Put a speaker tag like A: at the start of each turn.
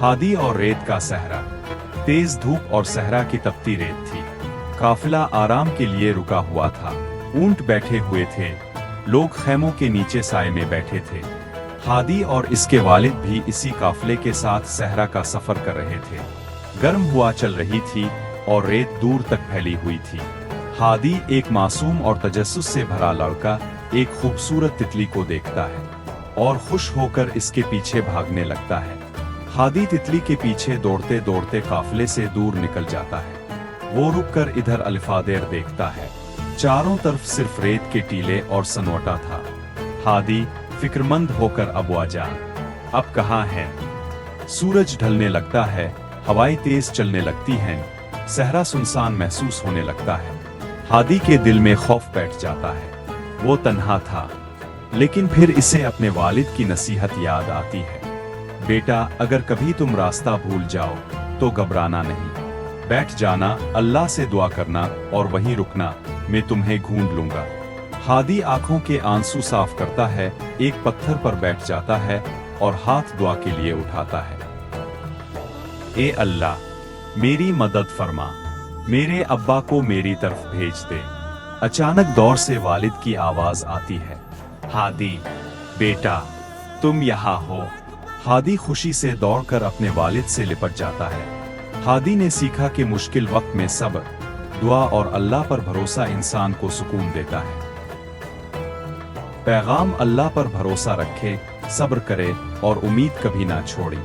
A: हादी और रेत का सहरा। तेज धूप और सहरा की तपती रेत थी। काफिला आराम के लिए रुका हुआ था। ऊंट बैठे हुए थे। लोग खेमों के नीचे साए में बैठे थे। हादी और इसके वालिद भी इसी काफिले के साथ सहरा का सफर कर रहे थे। गर्म हवा चल रही थी और रेत दूर तक फैली हुई थी। हादी एक मासूम और तजस्सुस से भरा लड़का एक खूबसूरत तितली को देखता है और खुश होकर इसके पीछे भागने लगता है। हादी तितली के पीछे दौड़ते दौड़ते काफिले से दूर निकल जाता है। वो रुककर इधर अल्फादेर देखता है। चारों तरफ सिर्फ रेत के टीले और सनोटा था। हादी फिक्रमंद होकर अबुआ जान अब कहाँ है? सूरज ढलने लगता है, हवाएं तेज चलने लगती हैं, सहरा सुनसान महसूस होने लगता है। हादी के दिल में खौफ बैठ जाता है। वो तन्हा था, लेकिन फिर इसे अपने वालिद की नसीहत याद आती है। बेटा, अगर कभी तुम रास्ता भूल जाओ तो घबराना नहीं, बैठ जाना, अल्लाह से दुआ करना और वहीं रुकना, मैं तुम्हें ढूंढ लूंगा। हादी आंखों के आंसू साफ करता है, एक पत्थर पर बैठ जाता है और हाथ दुआ के लिए उठाता है। ए अल्लाह, मेरी मदद फरमा, मेरे अब्बा को मेरी तरफ भेज दे। अचानक दौर से वालिद की आवाज आती है, हादी बेटा, तुम यहाँ हो। हादी खुशी से दौड़कर अपने वालिद से लिपट जाता है। हादी ने सीखा कि मुश्किल वक्त में सब्र, दुआ और अल्लाह पर भरोसा इंसान को सुकून देता है। पैगाम: अल्लाह पर भरोसा रखे, सब्र करे और उम्मीद कभी ना छोड़ी।